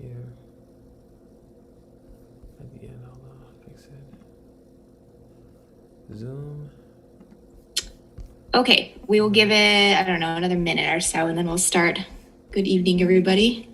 here. At the end, I'll fix it. Zoom. Okay, we will give it, I don't know, another minute or so, and then we'll start. Good evening, everybody.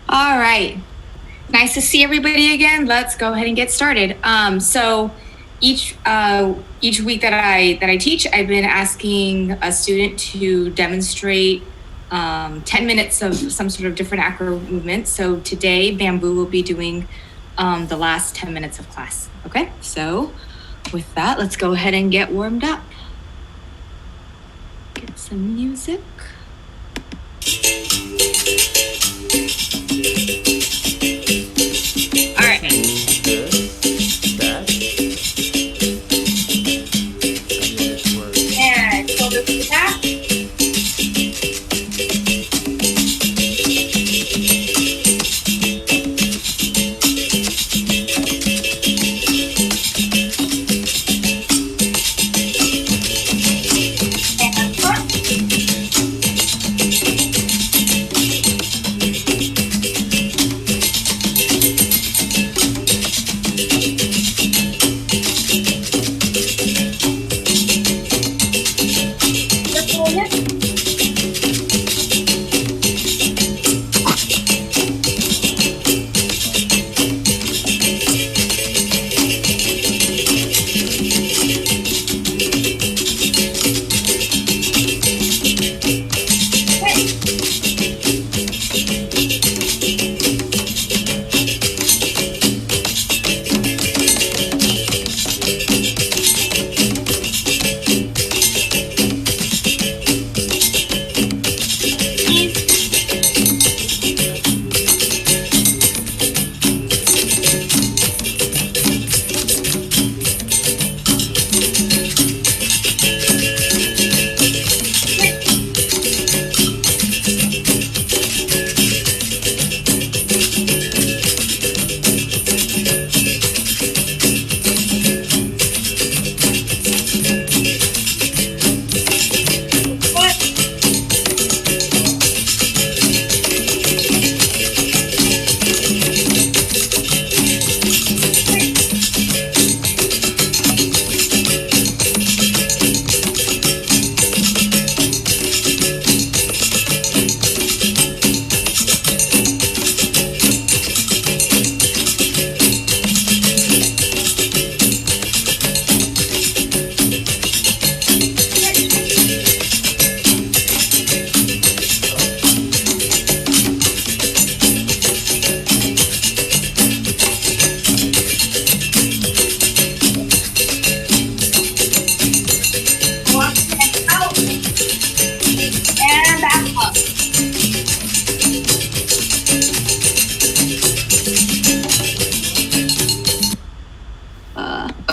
All right, nice to see everybody again. Let's go ahead and get started. So each week that I teach, I've been asking a student to demonstrate 10 minutes of some sort of different acro movement. So today, Bamboo will be doing the last 10 minutes of class. Okay, so with that, let's go ahead and get warmed up. Get some music. All right. And shoulder to the back. And front.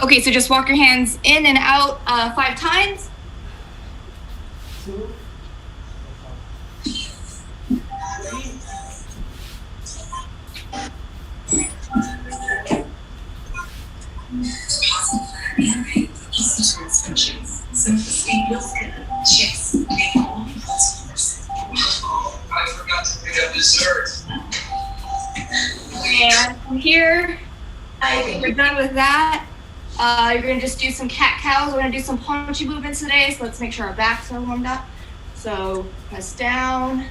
Okay, so just walk your hands in and out 5 times. Chicks. I forgot to pick up dessert. And from here, we're done with that. You're gonna just do some cat cows. We're gonna do some punchy movements today, so let's make sure our backs are warmed up. So press down,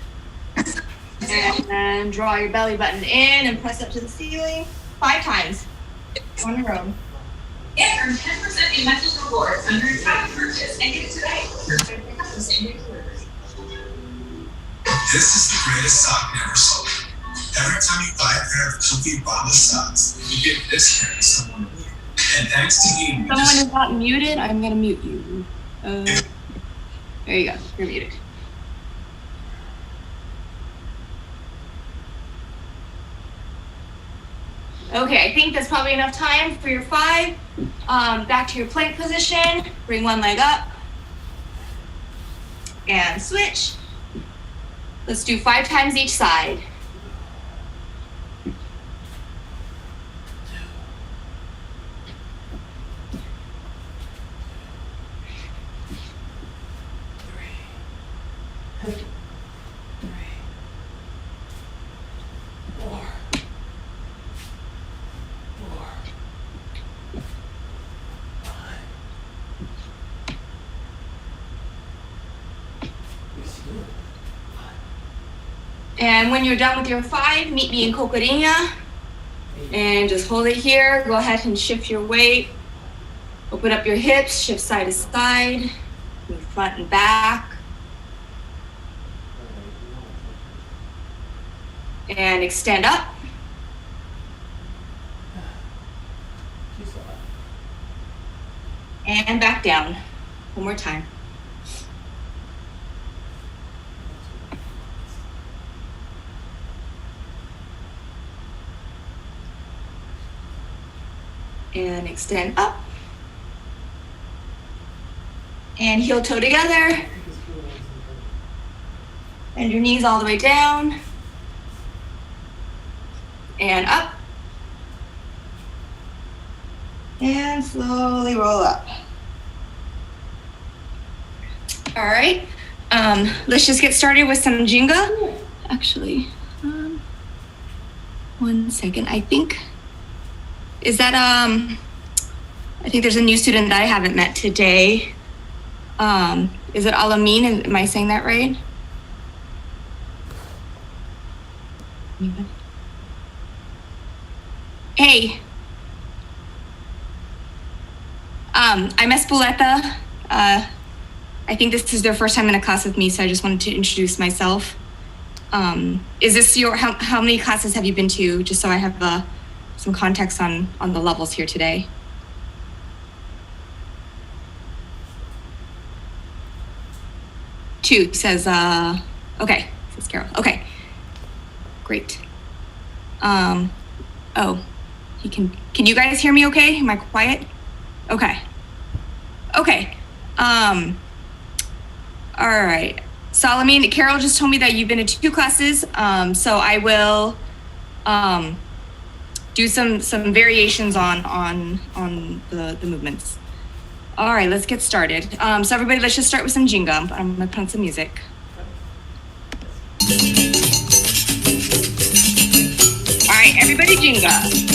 and then draw your belly button in and press up to the ceiling 5 times. On your own. And earn 10% in mental rewards under your top purchase and get it today. This is the greatest sock never sold. Every time you buy a pair of comfy Bombas socks, you get this pair to someone new. And thanks to you, Someone is not muted. I'm gonna mute you. There you go. You're muted. Okay, I think that's probably enough time for your 5. Back to your plank position. Bring one leg up. And switch. Let's do 5 times each side. 3, 4, 5. And when you're done with your 5, meet me in Cocorinha. And just hold it here. Go ahead and shift your weight. Open up your hips, shift side to side, move front and back. And extend up. And back down. One more time. And extend up. And heel toe together. Bend your knees all the way down. And up. And slowly roll up. All right. Let's just get started with some Ginga. Actually, 1 second. I think there's a new student that I haven't met today. Is it Alameen? Am I saying that right? Hey. I'm Espuleta. I think this is their first time in a class with me, so I just wanted to introduce myself. Is this how many classes have you been to, just so I have some context on the levels here today? Two, says, okay, says Carol. Okay, great. Oh, can you guys hear me okay? Am I quiet? Okay. Okay. All right. Salamine, Carol just told me that you've been to 2 classes, so I will do some variations on the movements. All right, let's get started. So everybody, let's just start with some Ginga. I'm gonna put on some music. All right, everybody Ginga.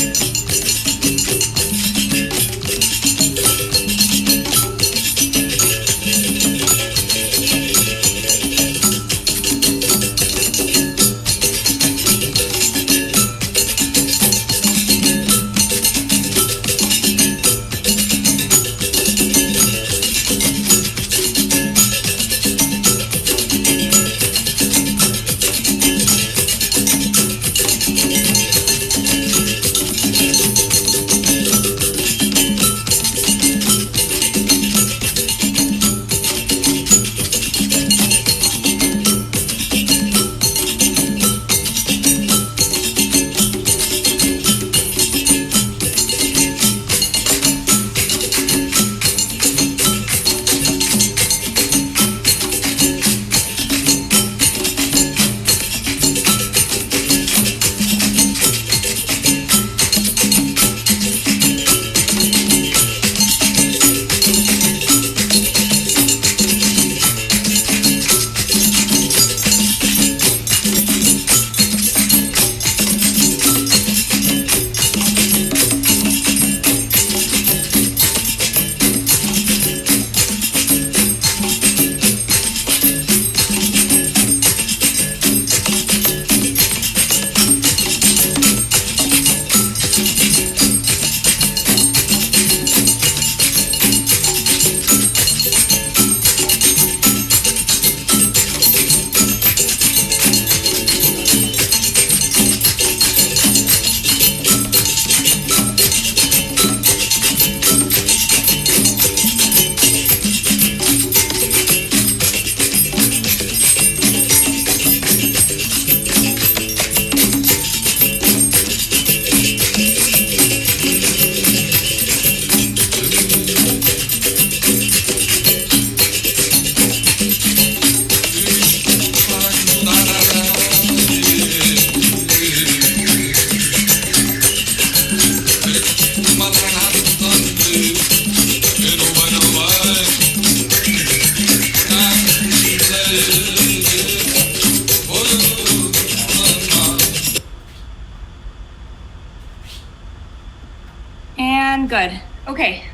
Okay.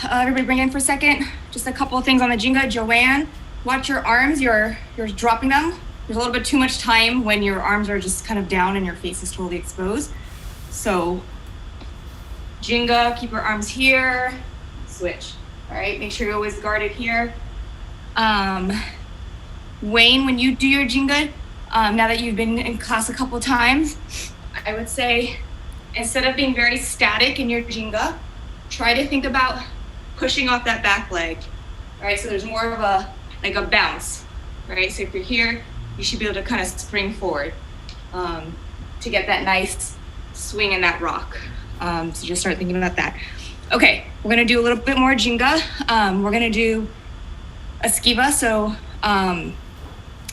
Everybody bring in for a second. Just a couple of things on the Ginga. Joanne, watch your arms. You're dropping them. There's a little bit too much time when your arms are just kind of down and your face is totally exposed. So Ginga, keep your arms here. Switch. All right. Make sure you're always guarded here. Wayne, when you do your Ginga, now that you've been in class a couple of times, I would say instead of being very static in your Ginga, try to think about pushing off that back leg. All right, so there's more of a bounce, right? So if you're here, you should be able to kind of spring forward to get that nice swing in that rock. So just start thinking about that. Okay, we're gonna do a little bit more Ginga. We're gonna do a Skiva. So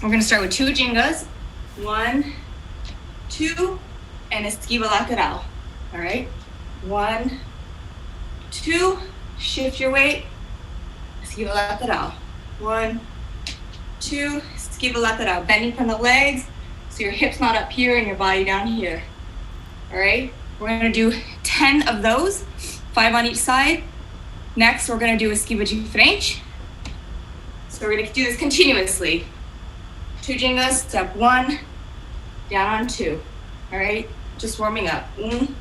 we're gonna start with 2 Gingas. 1, 2, and a Skiva lateral. All right, 1, 2, shift your weight, Skiva lateral. 1, 2, Skiva lateral. Bending from the legs, so your hips not up here and your body down here. All right, we're gonna do 10 of those, 5 on each side. Next, we're gonna do a Skiva de frente. So we're gonna do this continuously. 2 Gingas, step 1, down on 2. All right, just warming up. 1,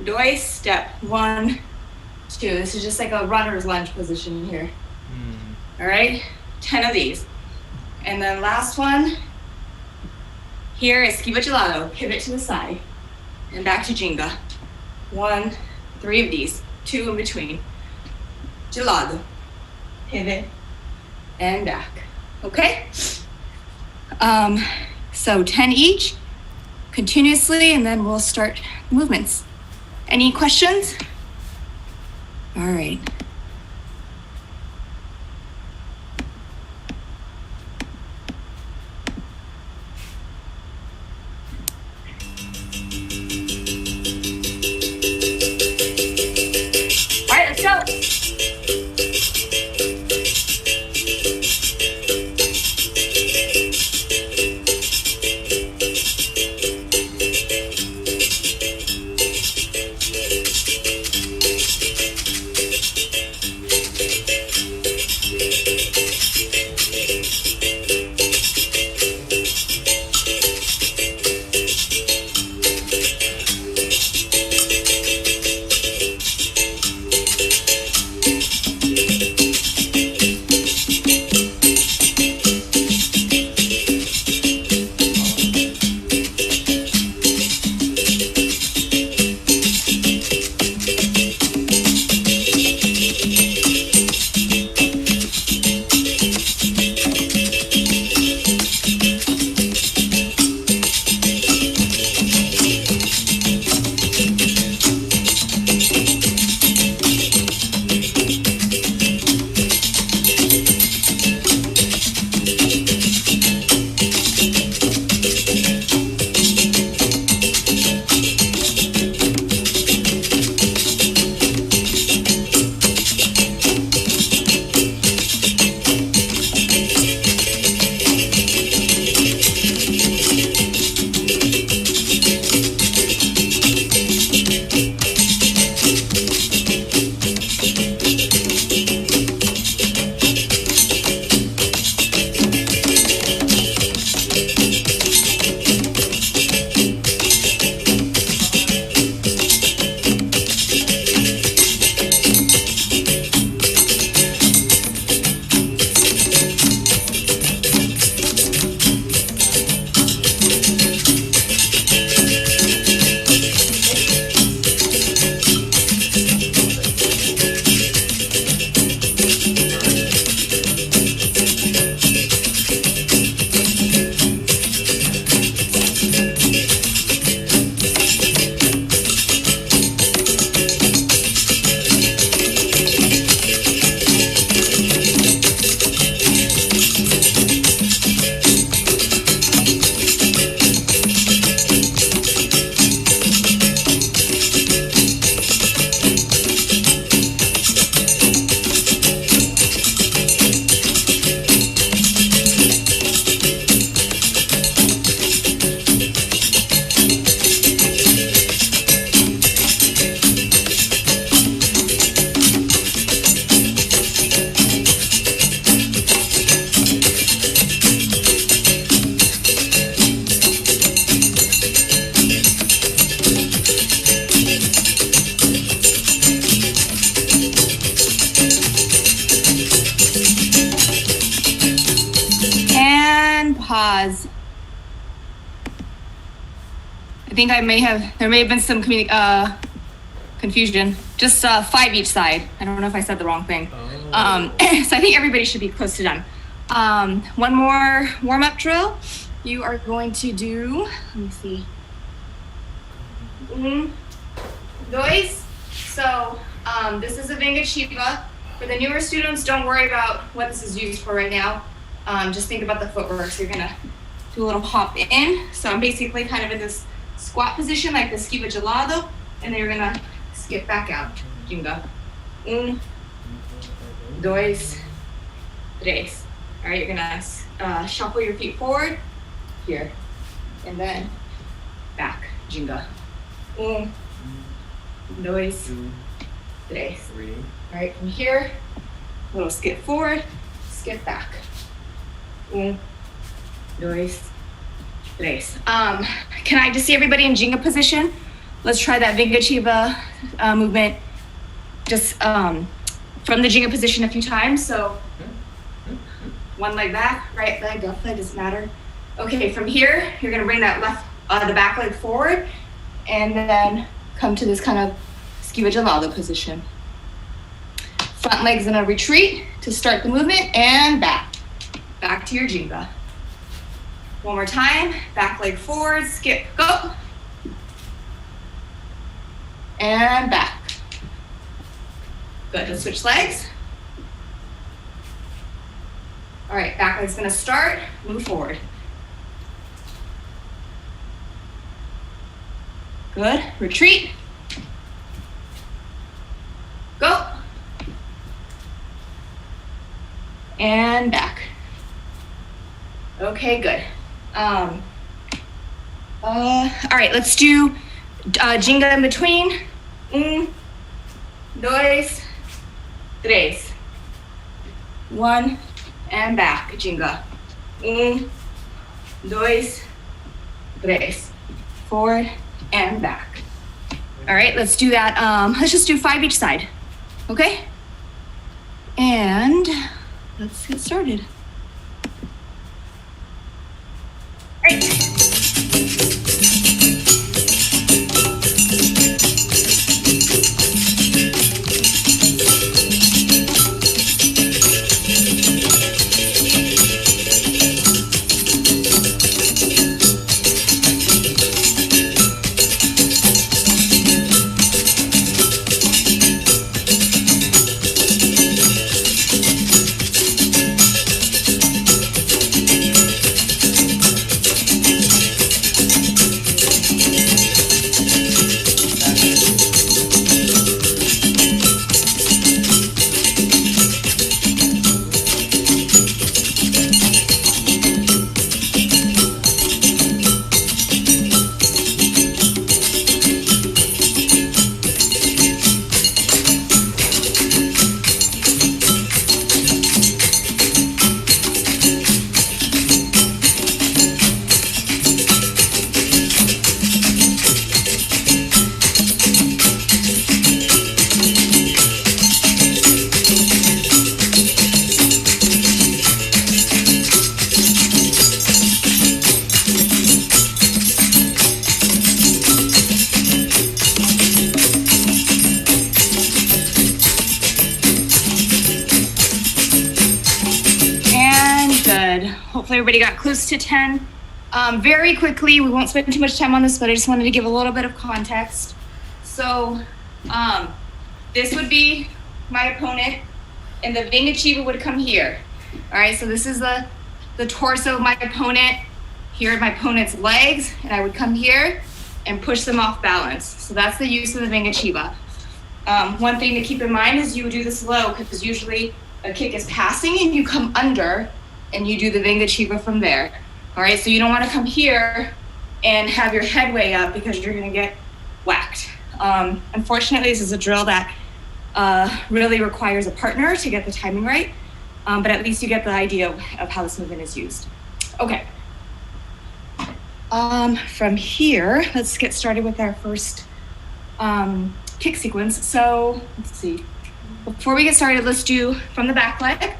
2, step 1, 2. This is just like a runner's lunge position here. All right, 10 of these. And then last one, here is Skiva de lado, pivot to the side. And back to Ginga. 1, 3 of these, 2 in between. De lado, pivot, and back. Okay? So 10 each, continuously, and then we'll start movements. Any questions? All right. All right, let's go. pause. I think there may have been some confusion. Just 5 each side. I don't know if I said the wrong thing. So I think everybody should be close to done. One more warm-up drill. You are going to do, let me see. Dois. So this is a Vingachiva. For the newer students, don't worry about what this is used for right now. Just think about the footwork. So you're gonna do a little hop in. So I'm basically kind of in this squat position like the Scuba Gelado, and then you're gonna skip back out. Ginga. Dois, tres. All right, you're gonna shuffle your feet forward, here, and then back. Ginga. Dois, tres. All right, from here, little skip forward, skip back. Dois, tres. Can I just see everybody in Ginga position? Let's try that Vingachiva movement just from the Ginga position a few times. So one leg back, right leg, left leg, doesn't matter. Okay, from here, you're gonna bring that the back leg forward and then come to this kind of Scuba Gelado position. Front leg's gonna retreat to start the movement and back. Back to your Ginga. One more time, back leg forward, skip, go. And back. Good, let's switch legs. All right, back leg's gonna start, move forward. Good, retreat. Go. And back. Okay, good. All right, let's do Ginga in between. Dois, tres. 1 and back. Ginga. Dois, tres. Forward and back. All right, let's do that. Let's just do 5 each side. Okay? And let's get started. All right. Hopefully everybody got close to 10. Very quickly, we won't spend too much time on this, but I just wanted to give a little bit of context. So this would be my opponent, and the Vingachiva would come here. All right, so this is the torso of my opponent. Here are my opponent's legs, and I would come here and push them off balance. So that's the use of the Vingachiva. One thing to keep in mind is you would do this low, because usually a kick is passing and you come under and you do the Vingachiva from there. All right, so you don't want to come here and have your head way up because you're going to get whacked. Unfortunately, this is a drill that really requires a partner to get the timing right, but at least you get the idea of how this movement is used. Okay. From here, let's get started with our first kick sequence. So let's see. Before we get started, let's do from the back leg.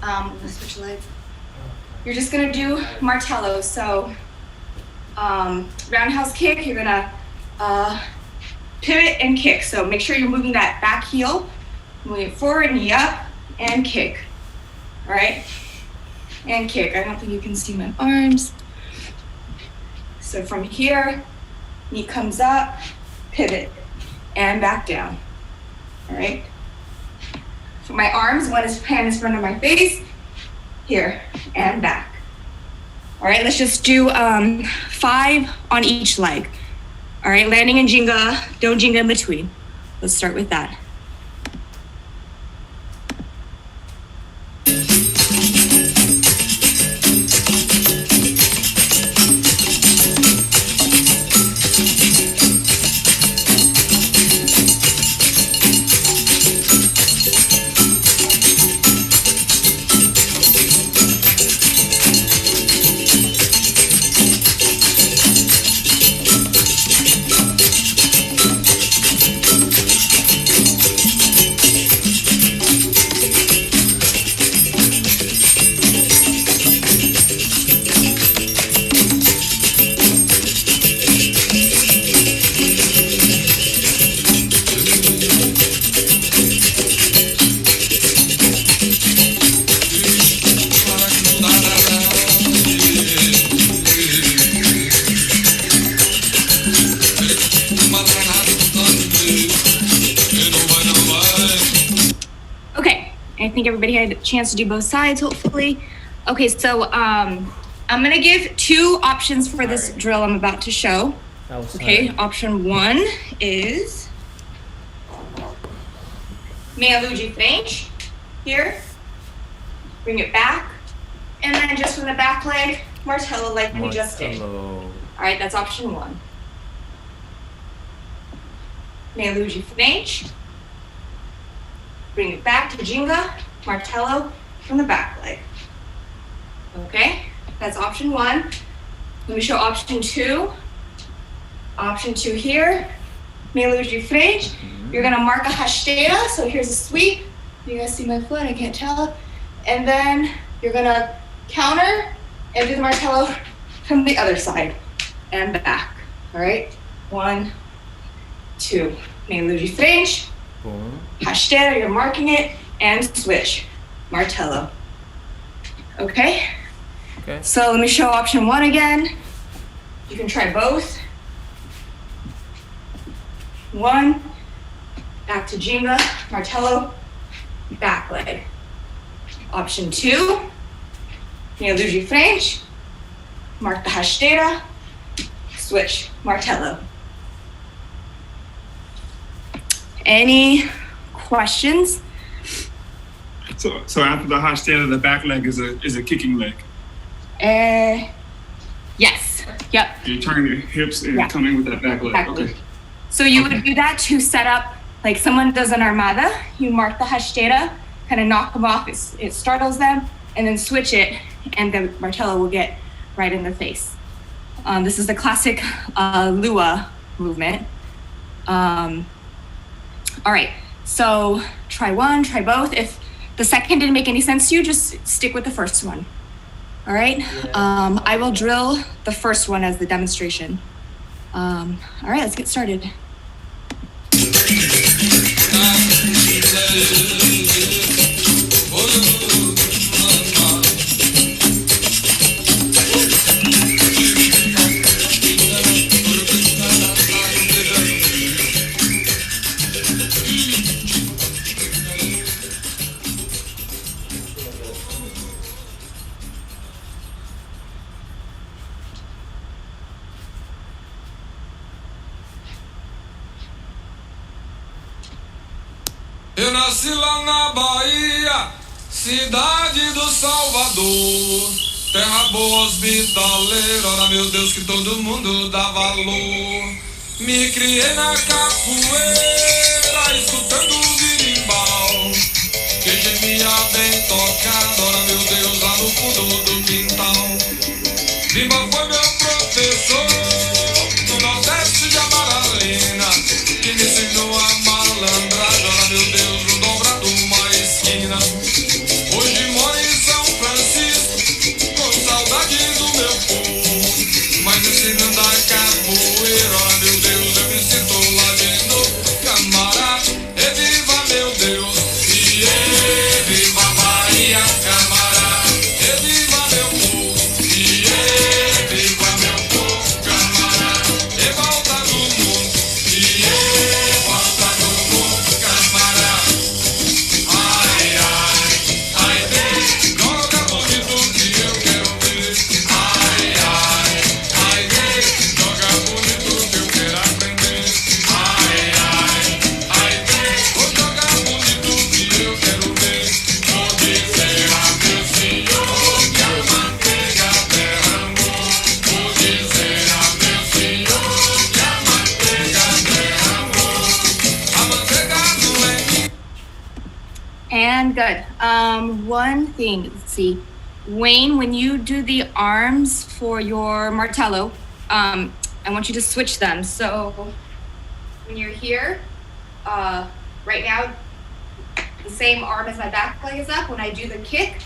Let's switch legs. you're just gonna do martello. So roundhouse kick, you're gonna pivot and kick. So make sure you're moving that back heel, moving it forward, knee up, and kick. All right, and kick. I don't think you can see my arms. So from here, knee comes up, pivot, and back down. All right. For my arms, one is hand in front of my face, here, and back. All right, let's just do 5 on each leg. All right, landing in Ginga, don't Ginga in between. Let's start with that. I think everybody had a chance to do both sides, hopefully. Okay, so I'm gonna give 2 options for this drill I'm about to show. Okay, option 1 is meia lua de frente, here, bring it back, and then just from the back leg, martello like we just did. All right, that's option 1. Meia lua de frente. Bring it back to Ginga, martello from the back leg. Okay, that's option 1. Let me show option 2. Option 2 here, meia lua de frente. You're gonna mark a rasteira, so here's a sweep. You guys see my foot, I can't tell. And then you're gonna counter and do the martello from the other side and back. All right, 1, 2, meia lua de frente. Rasteira, you're marking it, and switch, martello. Okay? Okay. So let me show option 1 again. You can try both. 1, back to Ginga, martello, back leg. Option 2, meia lua de frente, mark the rasteira, switch, martello. Any questions? So after the rasteira, the back leg is a kicking leg. Yes. Yep. You're turning your hips and coming with that back leg. Exactly. Okay. So you would do that to set up, like someone does an armada, you mark the rasteira, kind of knock them off, it startles them, and then switch it, and the martello will get right in the face. This is the classic lua movement. All right, so try one, try both. If the second didn't make any sense to you, just stick with the first one. All right, I will drill the first one as the demonstration. All right, let's get started. Eu nasci lá na Bahia, cidade do Salvador. Terra boa, hospitaleira, ora meu Deus que todo mundo dá valor. Me criei na capoeira, escutando o birimbau, que gemia bem tocado, ora meu Deus, lá no fundo do quintal. Bimba foi meu professor, no Nordeste de Amaralina, que me ensinou a malandragem, ora meu Deus, no dobrado uma esquina. Hoje moro em São Francisco, com And good. One thing, let's see. Wayne, when you do the arms for your martello, I want you to switch them. So when you're here, right now, the same arm as my back leg is up. When I do the kick,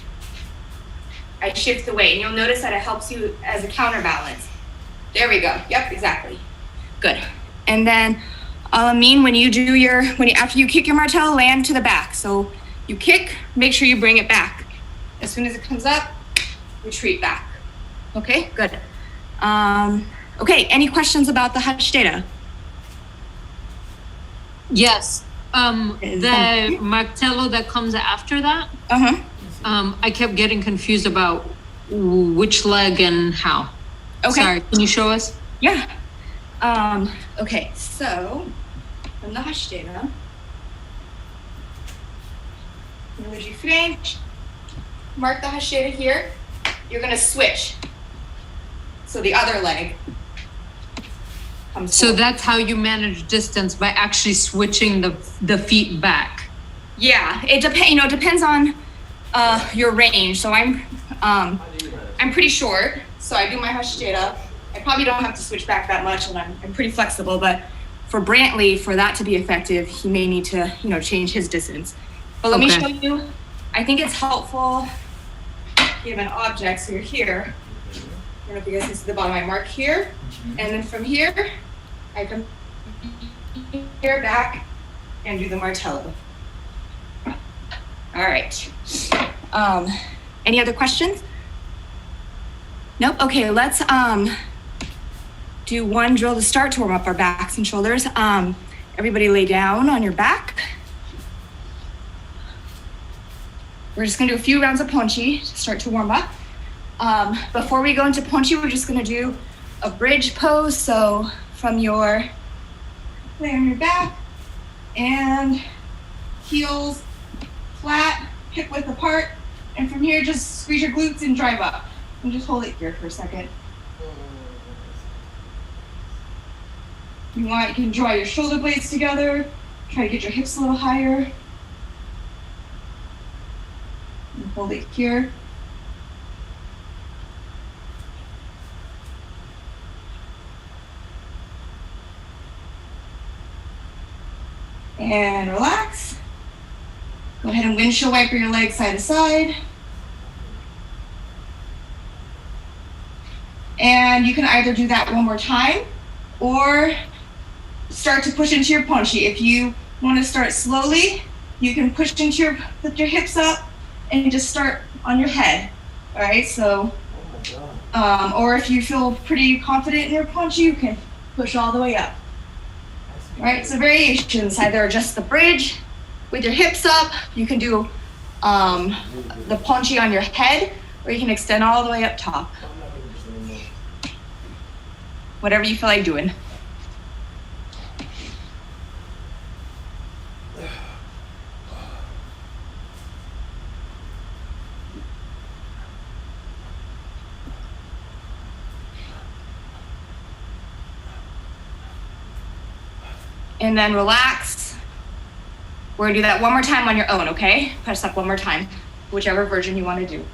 I shift the weight. And you'll notice that it helps you as a counterbalance. There we go. Yep, exactly. Good. And then, Amin, when you do after you kick your martello, land to the back. So you kick, make sure you bring it back. As soon as it comes up, retreat back. Okay, good. Okay, any questions about the Hashtera? Yes. The martello that comes after that, I kept getting confused about which leg and how. Okay. Sorry, can you show us? Yeah. Okay, so from the Hashtera, número de frente, mark the Hashtera here. You're gonna switch. So the other leg comes So forward. that's how you manage distance, by actually switching the feet back. Yeah, it depends on your range. So I'm pretty short, so I do my Hashtera. I probably don't have to switch back that much, and I'm pretty flexible. But for Brantley, for that to be effective, he may need to change his distance. But let me show you. I think it's helpful. You have an object, so you're here. I don't know if you guys can see the bottom. I mark here, and then from here, I come here back and do the martello. All right. Any other questions? Nope. Okay, let's do one drill to start to warm up our backs and shoulders. Everybody lay down on your back. We're just gonna do a few rounds of Ponchi to start to warm up. Before we go into Ponchi, we're just gonna do a bridge pose. So from your lay on your back and heels flat, hip width apart, and from here just squeeze your glutes and drive up. And just hold it here for a second. You can draw your shoulder blades together, try to get your hips a little higher. And hold it here. And relax. Go ahead and windshield wiper your legs side to side. And you can either do that one more time or start to push into your Ponchi. If you want to start slowly, you can push into lift your hips up and just start on your head. All right, so, or if you feel pretty confident in your Ponchi, you can push all the way up. All right, so variations, either just the bridge with your hips up, you can do the Ponchi on your head, or you can extend all the way up top. Whatever you feel like doing. And then relax. We're gonna do that one more time on your own, okay? Press up one more time, whichever version you want to do.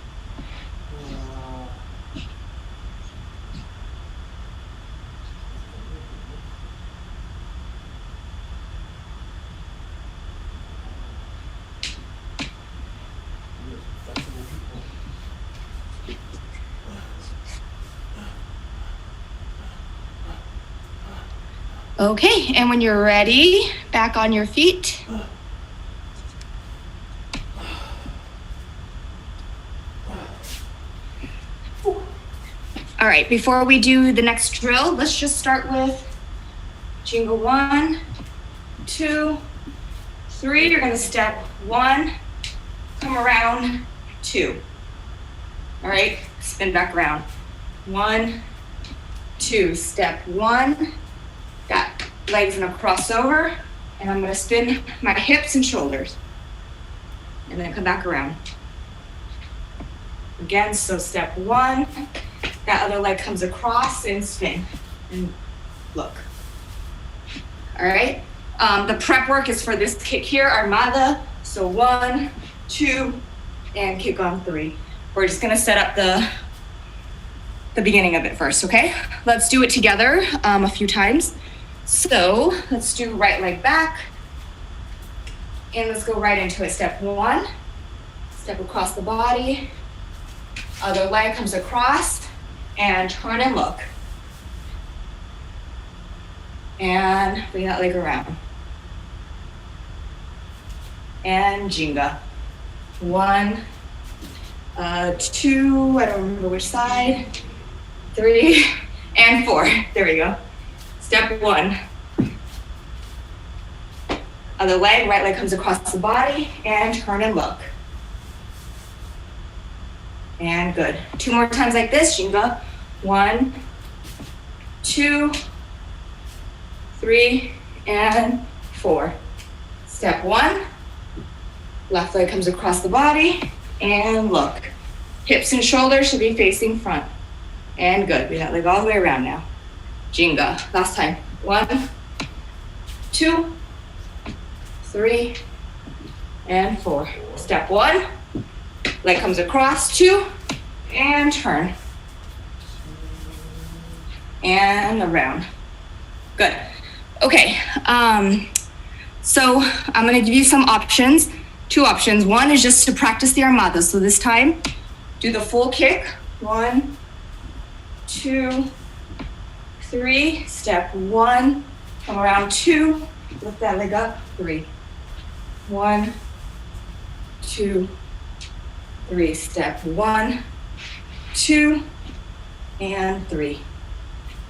Okay, and when you're ready, back on your feet. All right, before we do the next drill, let's just start with Ginga 1, 2, 3. You're gonna step 1, come around 2. All right, spin back around. 1, 2, step 1. Got legs in a crossover, and I'm gonna spin my hips and shoulders. And then come back around. Again, so step 1, that other leg comes across and spin, and look. All right, the prep work is for this kick here, Armada. So 1, 2, and kick on 3. We're just gonna set up the beginning of it first, okay? Let's do it together a few times. So let's do right leg back. And let's go right into it. Step 1, step across the body. Other leg comes across and turn and look. And bring that leg around. And Ginga. 1, 2, I don't remember which side. 3, and 4. There we go. Step 1. Other leg, right leg comes across the body, and turn and look. And good. 2 more times like this, Ginga. 1, 2, 3, and 4. Step 1. Left leg comes across the body, and look. Hips and shoulders should be facing front. And good. Bring that leg all the way around now. Ginga. Last time. 1, 2, 3, and 4. Step 1. Leg comes across, 2, and turn. And around. Good. Okay. So I'm going to give you some options. 2 options. One is just to practice the armada. So this time, do the full kick. 1, 2, 3. Step 1. Come around 2. Lift that leg up. 3. 1, 2, 3. Step 1, 2, and 3.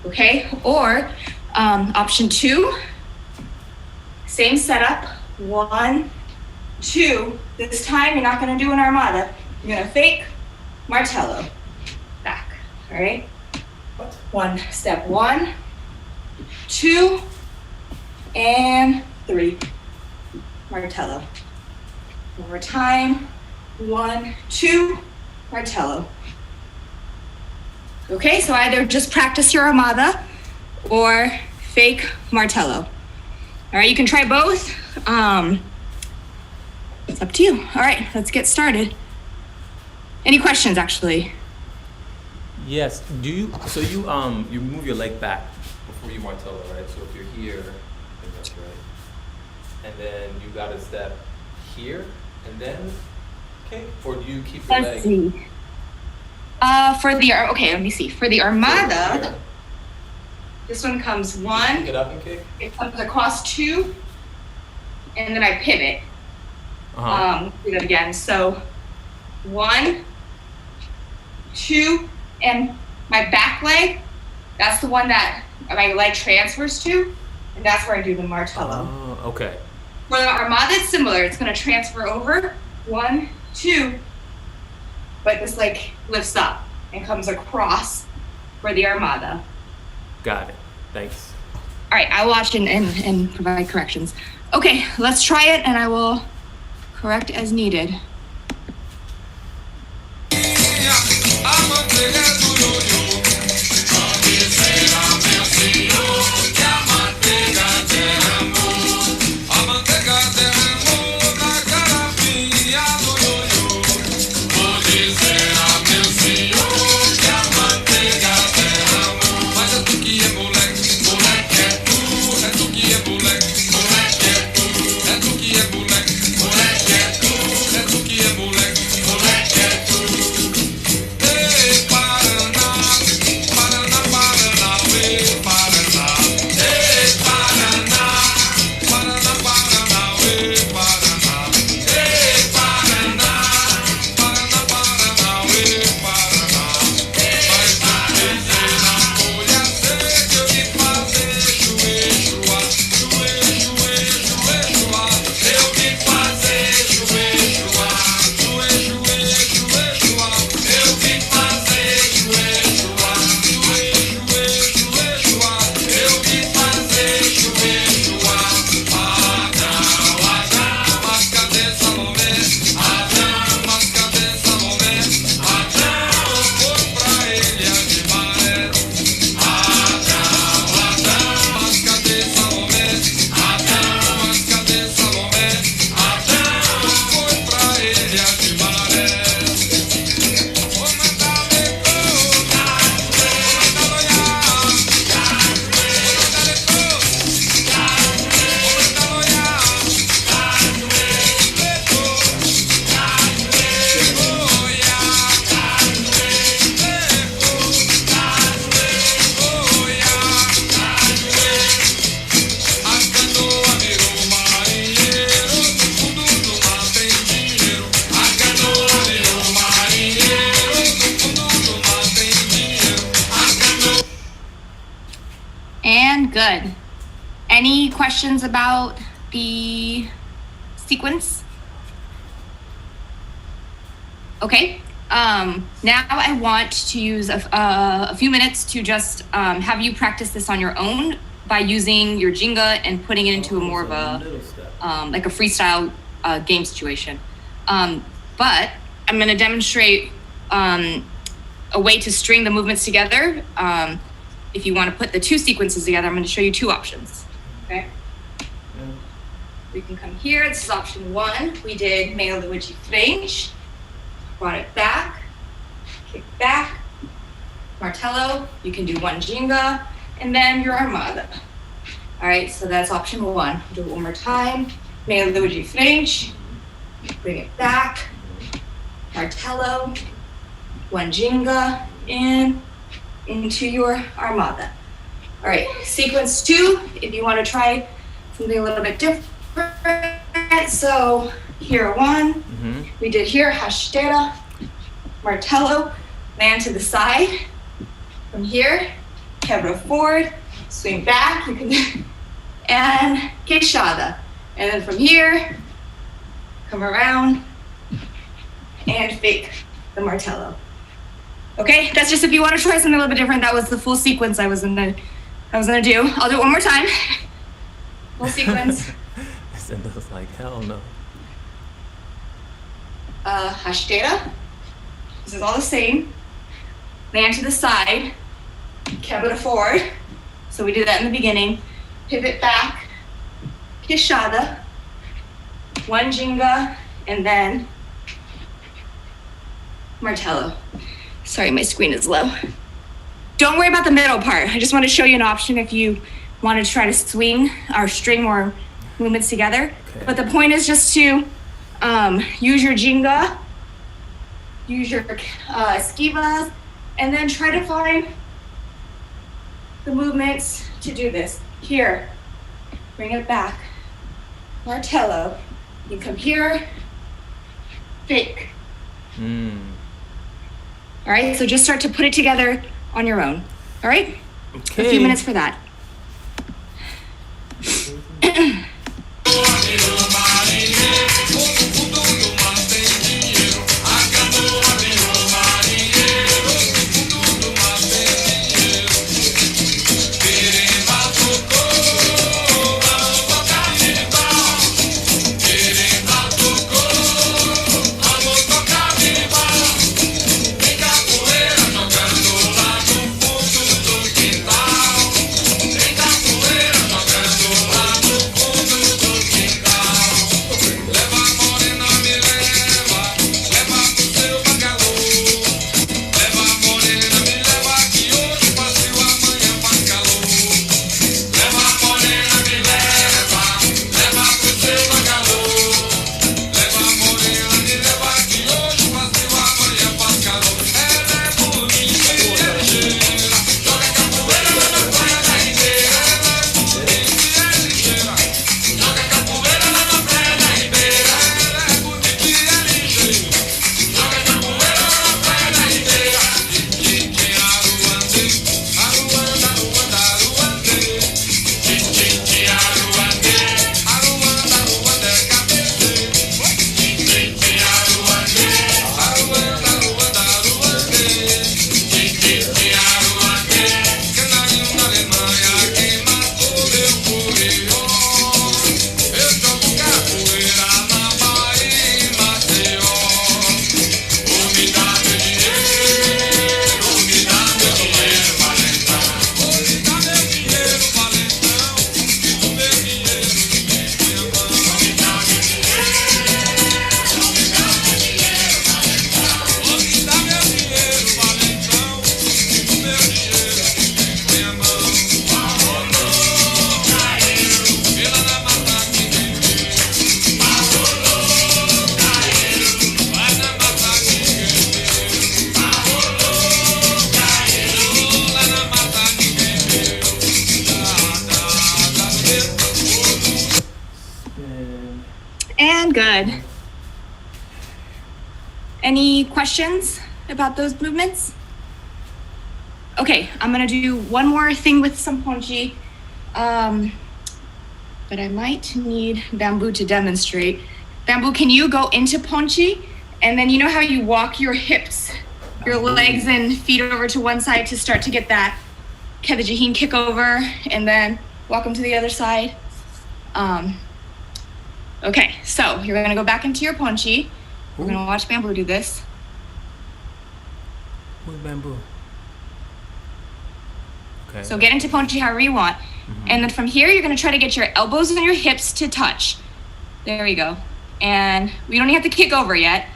Okay. Or option 2. Same setup. 1, 2. This time you're not going to do an armada. You're going to fake martello. Back. All right. 1. Step 1, 2, and 3. Martello. One more time. 1, 2, martello. Okay, so either just practice your armada or fake martello. All right, you can try both. It's up to you. All right, let's get started. Any questions, actually? Yes. You move your leg back before you martello, right? So if you're here, I think that's right. And then you got to step here and then kick, or do you keep the leg? Let's see. Okay, let me see. For the armada, this one comes 1. Pick it up and kick. It comes across 2, and then I pivot. Do that again. So 1, 2, and my back leg, that's the one that my leg transfers to, and that's where I do the martello. Oh, okay. For the armada, it's similar. It's going to transfer over. 1, 2, but this leg lifts up and comes across for the armada. Got it. Thanks. All right, I'll watch and provide corrections. Okay, let's try it, and I will correct as needed. questions about the sequence? Okay. Now I want to use a few minutes to just have you practice this on your own by using your Ginga and putting it into a more of a like a freestyle game situation. But I'm going to demonstrate a way to string the movements together. If you want to put the two sequences together, I'm going to show you two options. Okay. We can come here. This is option 1. We did meia lua de frente. Brought it back, kick back, martello. You can do one Ginga, and then your armada. All right, so that's option 1. Do it one more time. Meia lua de frente. Bring it back, martello, one Ginga, in, into your armada. All right, sequence 2, if you want to try something a little bit different. So here 1, we did here, rasteira, martello, land to the side. From here, quebra forward, swing back, you can, and queixada. And then from here, come around and fake the martello. Okay, that's just if you want to try something a little bit different. That was the full sequence I was gonna do. I'll do it one more time. Full sequence. Cinda was like, hell no. Rasteira. This is all the same. Land to the side. Quebra forward. So we did that in the beginning. Pivot back. Queixada. One Ginga. And then martello. Sorry, my screen is low. Don't worry about the middle part. I just want to show you an option if you want to try to swing or string more movements together. Okay. But the point is just to use your Ginga, use your esquivas, and then try to find the movements to do this. Here, bring it back. Martello. You come here, fake. All right, so just start to put it together on your own. All right? Okay. A few minutes for that. And good. Any questions about those movements? Okay, I'm gonna do one more thing with some ponchi. but I might need Bamboo to demonstrate. Bamboo, can you go into Ponchi? And then you know how you walk your hips, your legs and feet over to one side to start to get that Kedajihin kick over, and then walk them to the other side. Okay, so you're gonna go back into your Ponchi. We're gonna watch Bamboo do this. Who's Bamboo? Okay. So get into Ponchi however you want. And then from here, you're gonna try to get your elbows and your hips to touch. There we go. And we don't have to kick over yet,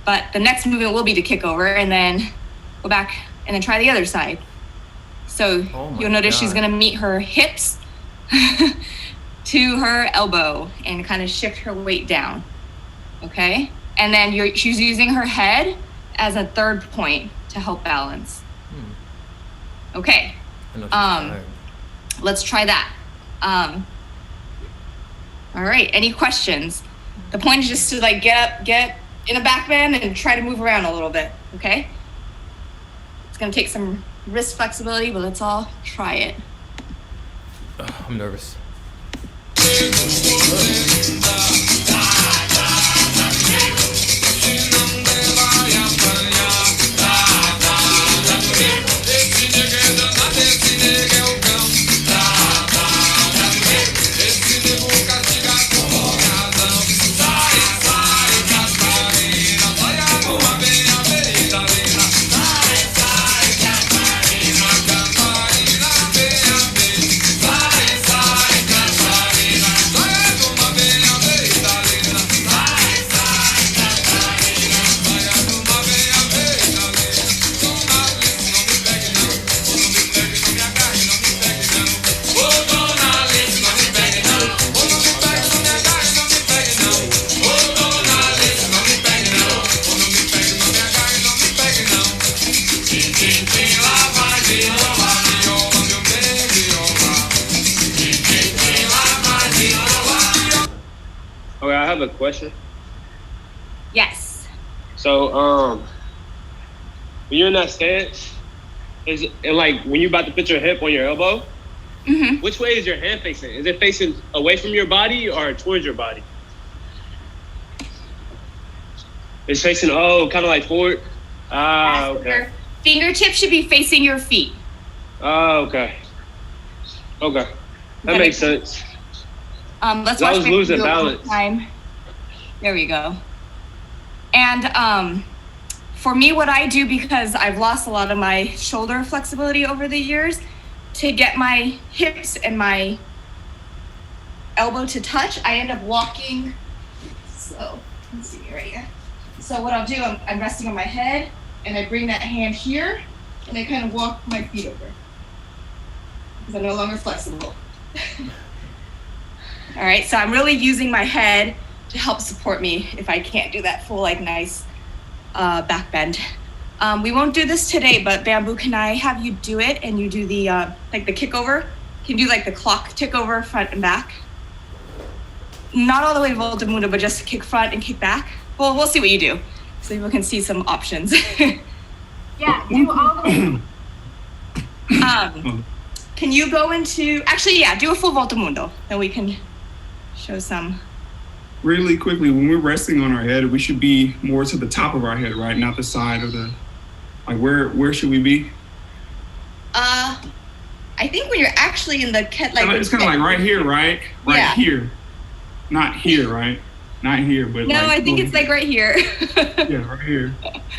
but the next movement will be to kick over and then go back and then try the other side. So you'll notice she's gonna meet her hips to her elbow and kind of shift her weight down, okay? And then she's using her head as a third point to help balance. Okay, let's try that. All right, any questions? The point is just to like get up, get in a back bend and try to move around a little bit, okay? It's gonna take some wrist flexibility, but let's all try it. I'm nervous. Okay, I have a question. Yes. So, when you're in that stance, is it like when you're about to put your hip on your elbow? Which way is your hand facing? Is it facing away from your body or towards your body? It's facing, kind of like forward? Okay. Your fingertips should be facing your feet. Okay. Okay. That makes sense. Let's I watch was losing do it one balance. time. There we go. And for me, what I do, because I've lost a lot of my shoulder flexibility over the years, to get my hips and my elbow to touch, I end up walking. So let's see right here. So what I'll do, I'm resting on my head, and I bring that hand here, and I kind of walk my feet over because I'm no longer flexible. All right, so I'm really using my head to help support me if I can't do that full, like, nice back bend. We won't do this today, but Bamboo, can I have you do it and you do the, like the kick over? Can you do like the clock tick over front and back? Not all the way Voltamundo, but just kick front and kick back. Well, we'll see what you do so people can see some options. Yeah, do all the way. Can you go into, actually, yeah, do a full Voltamundo, and we can show some. Really quickly, when we're resting on our head, we should be more to the top of our head, right? Not the side or the, like, where should we be? I think when you're actually in the like, it's kind of like right here, right? Right here. Not here, right? Not here, but no, like, I think it's like right here. Yeah, right here.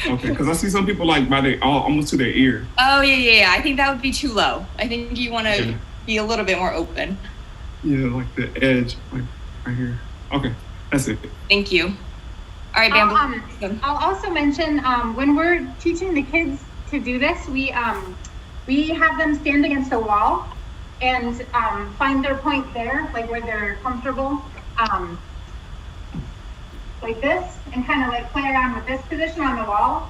Okay, because I see some people like by their almost to their ear. Oh yeah. I think that would be too low. I think you want to be a little bit more open. Yeah, like the edge, like right here. Okay, that's it. Thank you. All right, Bamboo. I'll also mention when we're teaching the kids to do this, we have them stand against a wall and find their point there, like where they're comfortable, like this, and kind of like play around with this position on the wall.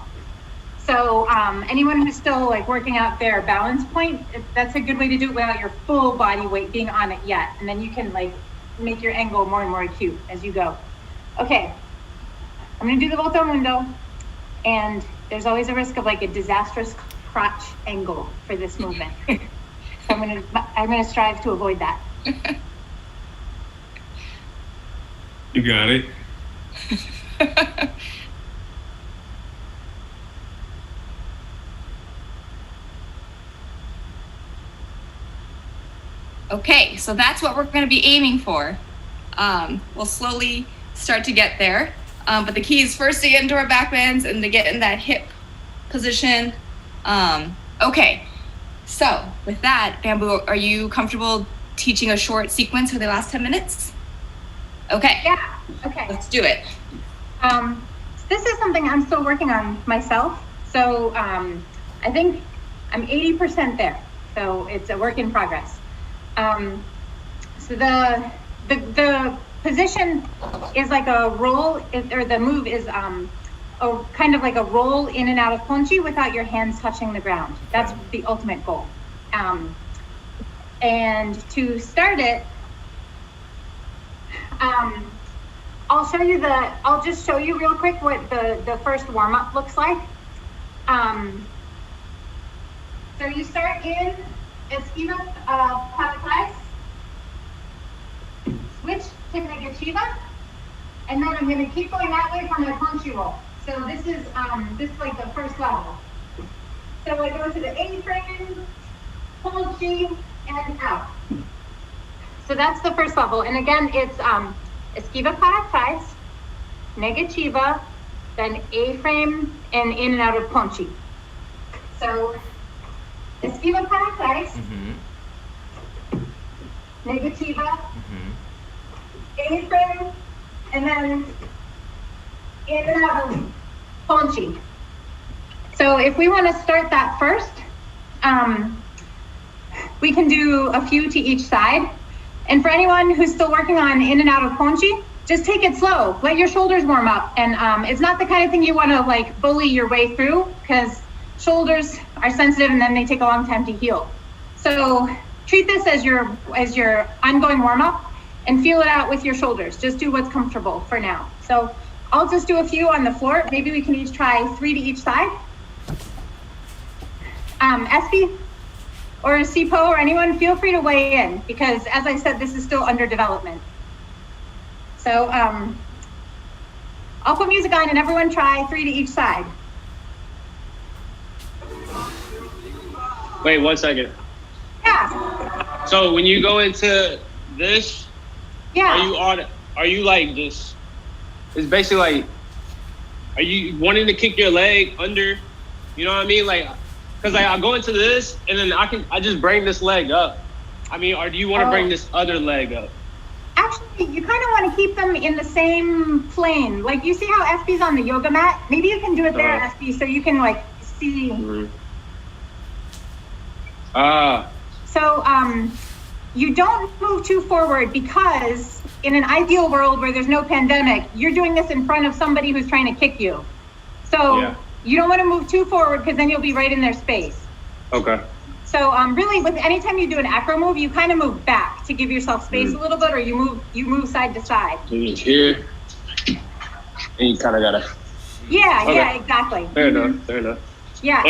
So anyone who's still like working out their balance point, that's a good way to do it without your full body weight being on it yet. And then you can like make your angle more and more acute as you go. Okay, I'm gonna do the Voltamundo, and there's always a risk of like a disastrous crotch angle for this movement. So I'm gonna strive to avoid that. You got it. Okay, so that's what we're going to be aiming for. We'll slowly start to get there. But the key is first to get into our back bends and to get in that hip position. Okay, so with that, Bamboo, are you comfortable teaching a short sequence for the last 10 minutes? Okay. Yeah, okay. Let's do it. This is something I'm still working on myself. So I think I'm 80% there. So it's a work in progress. So the position is like a roll, or the move is kind of like a roll in and out of ponchi without your hands touching the ground. That's the ultimate goal. And to start it, I'll just show you real quick what the first warm up looks like. So you start in Esquiva Paratais, switch to Negativa, and then I'm going to keep going that way for my ponchi roll. So this is like the first level. So I go to the A-frame, ponchi, and out. So that's the first level. And again, it's Esquiva Paratais, Negativa, then A-frame, and in and out of ponchi. So Esquiva Paratais, Negativa, A-frame, and then in and out of ponchi. So if we want to start that first, we can do a few to each side. And for anyone who's still working on in and out of ponchi, just take it slow. Let your shoulders warm up. And it's not the kind of thing you want to like bully your way through, because shoulders are sensitive and then they take a long time to heal. So treat this as your ongoing warm up and feel it out with your shoulders. Just do what's comfortable for now. So I'll just do a few on the floor. Maybe we can each try 3 to each side. Espy or Sipo or anyone, feel free to weigh in, because as I said, this is still under development. So I'll put music on and everyone try 3 to each side. Wait 1 second. Yeah. So when you go into this, yeah, are you like just, it's basically like, are you wanting to kick your leg under, you know what I mean? Like, cause I go into this and then I just bring this leg up. I mean, or do you want to bring this other leg up? Actually, you kind of want to keep them in the same plane. Like, you see how SB's on the yoga mat? Maybe you can do it there, SB, so you can like see. So you don't move too forward, because in an ideal world where there's no pandemic, you're doing this in front of somebody who's trying to kick you. So you don't want to move too forward, because then you'll be right in their space. Okay. So really, with anytime you do an acro move, you kind of move back to give yourself space a little bit, or you move side to side. Here, and you kind of gotta. Yeah, yeah, exactly. Fair enough. Yeah,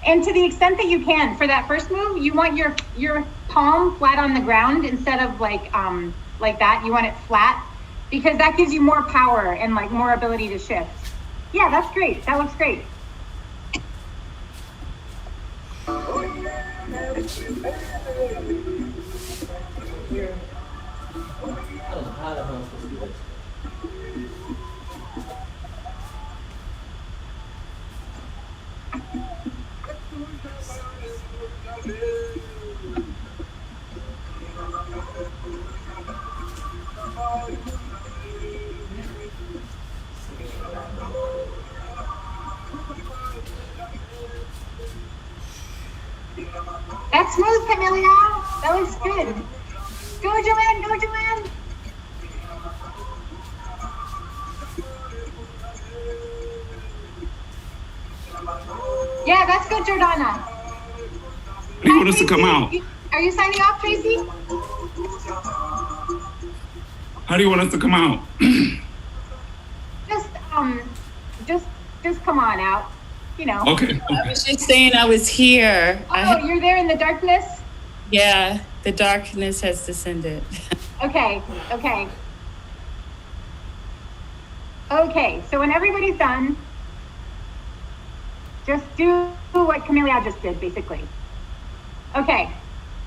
and to the extent that you can, for that first move, you want your palm flat on the ground instead of like that. You want it flat, because that gives you more power and like more ability to shift. Yeah, that's great. That looks great. That's smooth, Camelia. That looks good. Go, Joanne. Go, Joanne. Yeah, that's good, Jordana. How do you want us to come out? Are you signing off, Tracy? How do you want us to come out? Just come on out. You know. Okay. I was just saying I was here. Oh, you're there in the darkness? Yeah, the darkness has descended. Okay. Okay, so when everybody's done, just do what Camelia just did, basically. Okay,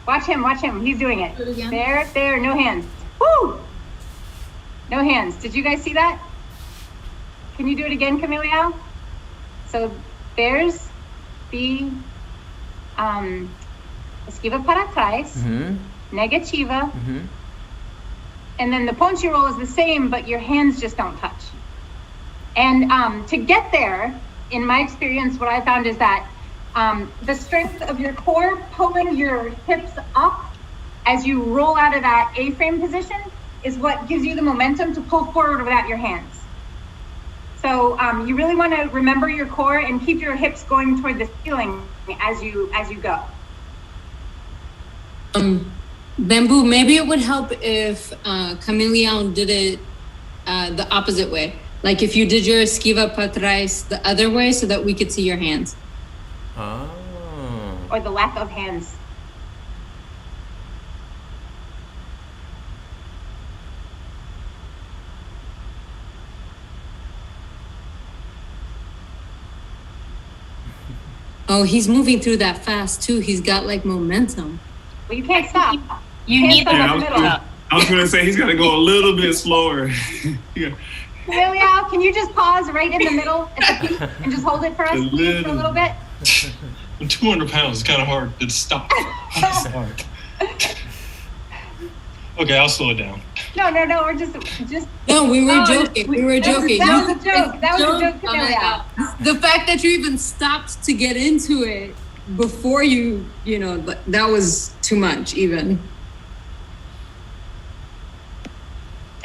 watch him, he's doing it. There, no hands. Woo! No hands. Did you guys see that? Can you do it again, Camelia? So there's the esquiva para atrás, negativa, and then the ponche roll is the same, but your hands just don't touch. And to get there, in my experience, what I found is that the strength of your core pulling your hips up as you roll out of that A-frame position is what gives you the momentum to pull forward without your hands. So you really want to remember your core and keep your hips going toward the ceiling as you go. Bamboo, maybe it would help if Camilleon did it the opposite way. Like if you did your esquiva para atrás the other way so that we could see your hands. Oh. Or the lack of hands. Oh, he's moving through that fast too. He's got like momentum. Well, you can't stop. You need the I was going to say he's got to go a little bit slower. Yeah. Camelia, can you just pause right in the middle at the peak and just hold it for us please, for a little bit? I'm 200 pounds. It's kind of hard to stop. It's hard. Okay, I'll slow it down. No, we're just. No, we were joking. We were joking. That was a joke. That was a joke, Camelia. The fact that you even stopped to get into it before you know, that was too much even.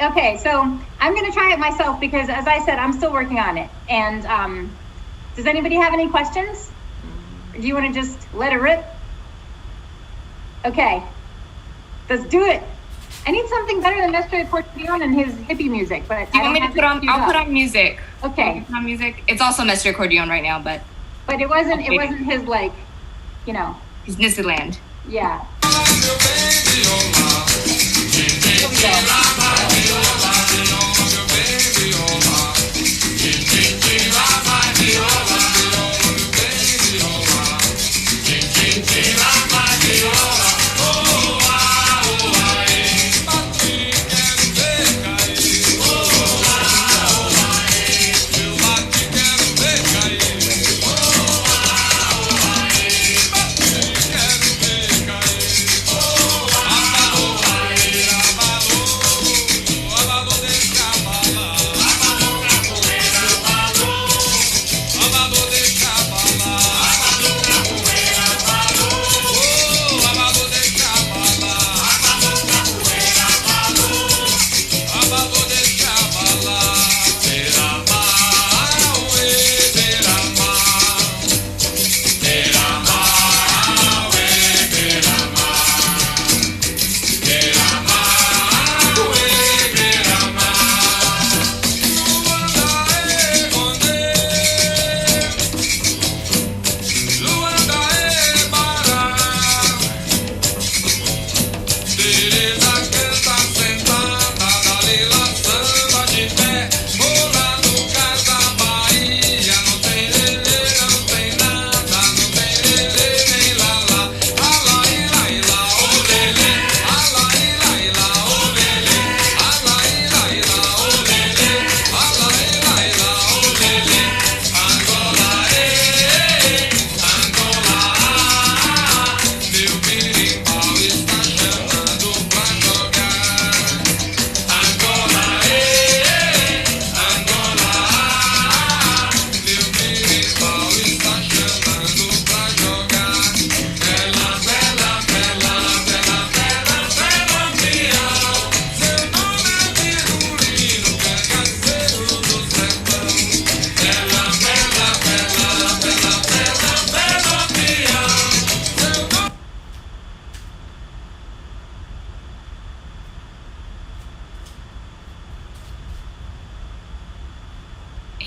Okay, so I'm going to try it myself because, as I said, I'm still working on it. And does anybody have any questions? Or do you want to just let it rip? Okay, let's do it. I need something better than Mr. Accordion and his hippie music, but you want me to put on? I'll put on music. Okay. Put on music. It's also Mr. Accordion right now, but it wasn't. It wasn't his like, you know. His Nissaland. Yeah. Here we go.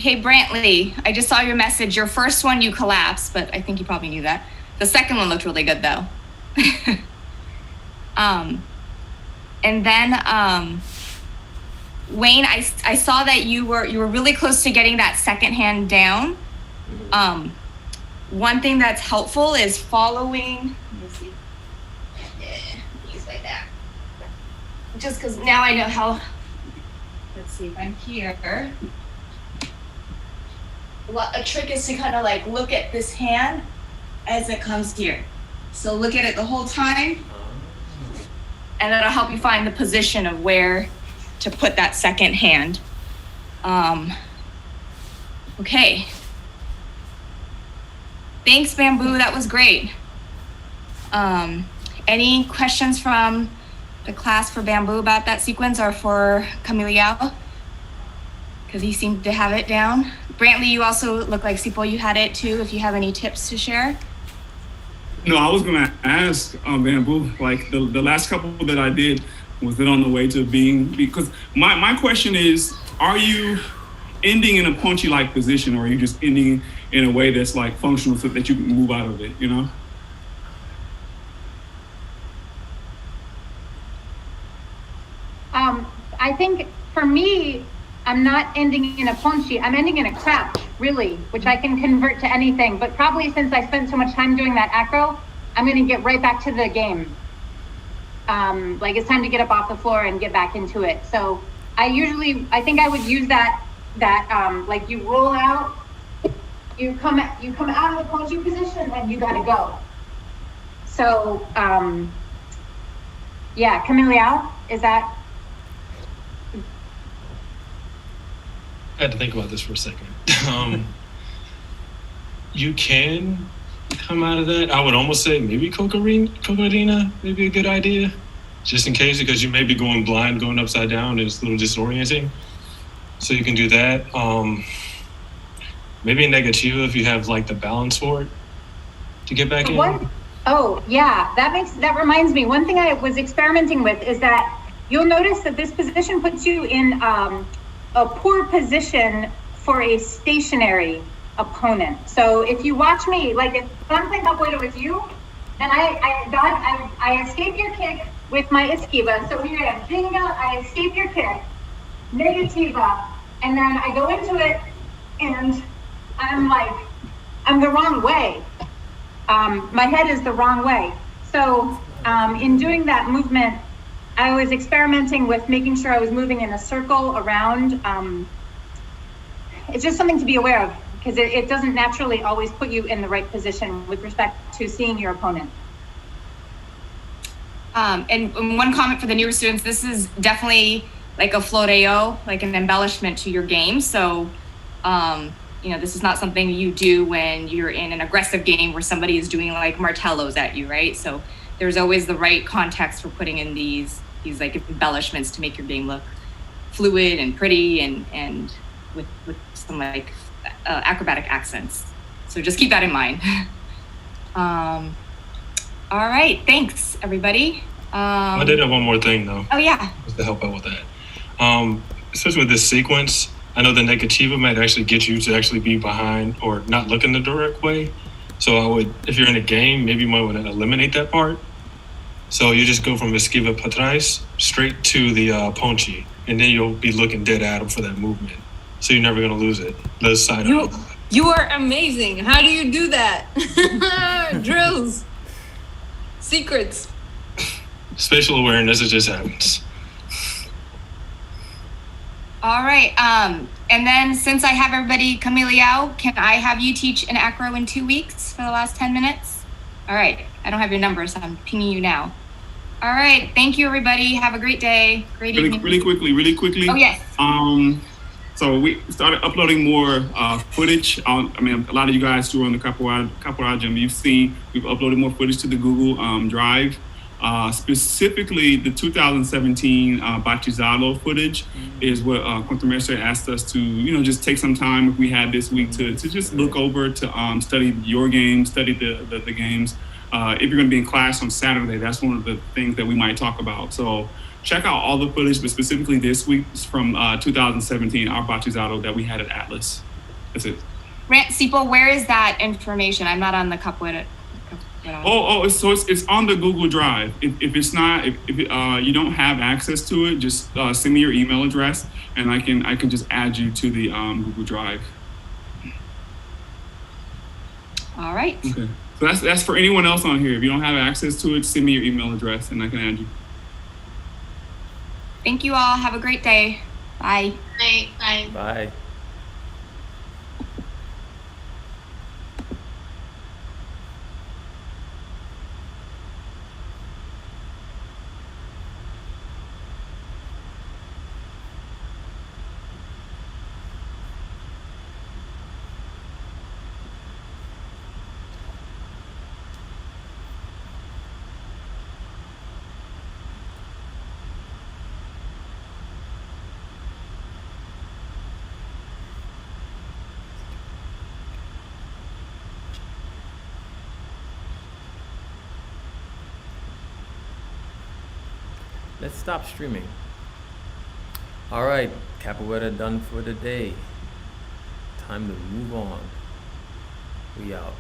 Hey, Brantley, I just saw your message. Your first one, you collapsed, but I think you probably knew that. The second one looked really good, though. And then Wayne, I saw that you were really close to getting that second hand down. One thing that's helpful is following. Let me see. Yeah, use like that. Just because now I know how. Let's see if I'm here. A trick is to kind of like look at this hand as it comes here. So look at it the whole time, and that'll help you find the position of where to put that second hand. Okay. Thanks, Bamboo. That was great. Any questions from the class for Bamboo about that sequence or for Camille? Because he seemed to have it down. Brantley, you also look like Sipo, you had it too, if you have any tips to share. No, I was gonna ask Bamboo, like the last couple that I did, was it on the way to being, because my question is, are you ending in a punchy-like position, or are you just ending in a way that's like functional so that you can move out of it, you know? I think for me, I'm not ending in a ponchi, I'm ending in a crouch, really, which I can convert to anything. But probably since I spent so much time doing that acro, I'm gonna get right back to the game. Like it's time to get up off the floor and get back into it. So I think I would use that like you roll out, you come out of the ponchi position and you gotta go. So yeah, Camille, is that? I had to think about this for a second. You can come out of that. I would almost say maybe Capoeira, maybe a good idea, just in case, because you may be going blind, going upside down, and it's a little disorienting. So you can do that. Maybe Negativa if you have like the balance for it to get back in. Oh yeah, that reminds me. One thing I was experimenting with is that you'll notice that this position puts you in a poor position for a stationary opponent. So if you watch me, like if I'm playing capoeira with you, and I escape your kick with my esquiva. So here I have Ginga, I escape your kick, negativa, and then I go into it, and I'm the wrong way. My head is the wrong way. So in doing that movement, I was experimenting with making sure I was moving in a circle around. It's just something to be aware of, because it doesn't naturally always put you in the right position with respect to seeing your opponent. And one comment for the newer students, this is definitely like a floreo, like an embellishment to your game. So, this is not something you do when you're in an aggressive game where somebody is doing like martellos at you, right? So there's always the right context for putting in these like embellishments to make your game look fluid and pretty and with some like acrobatic accents. So just keep that in mind. All right, thanks everybody. I did have one more thing though. Oh yeah. Just to help out with that. Especially with this sequence, I know the negativa might actually get you to actually be behind or not looking the direct way. So I would, if you're in a game, maybe you might want to eliminate that part. So you just go from esquiva patrais straight to the ponchi, and then you'll be looking dead at him for that movement. So you're never gonna lose it. The side You are amazing. How do you do that? Drills, secrets. Spatial awareness, it just happens. All right. And then since I have everybody, Camille, can I have you teach an acro in 2 weeks for the last 10 minutes? All right. I don't have your number, so I'm pinging you now. All right. Thank you, everybody. Have a great day. Great evening. Really quickly. Oh, yes. So we started uploading more footage. A lot of you guys who are on the Capoeira Gym, you've seen we've uploaded more footage to the Google Drive. Specifically, the 2017 Batizado footage is what Contramestre asked us to, just take some time if we had this week to just look over, to study your game, study the games. If you're going to be in class on Saturday, that's one of the things that we might talk about. So check out all the footage, but specifically this week's from 2017, our Batizado that we had at Atlas. That's it. Sipo, where is that information? I'm not on the Capoeira. get on? It's on the Google Drive. If it's not, if you don't have access to it, just send me your email address, and I can just add you to the Google Drive. All right. Okay. So that's for anyone else on here. If you don't have access to it, send me your email address, and I can add you. Thank you all. Have a great day. Bye. Bye. Bye. Let's stop streaming. All right, Capoeira done for the day. Time to move on. We out.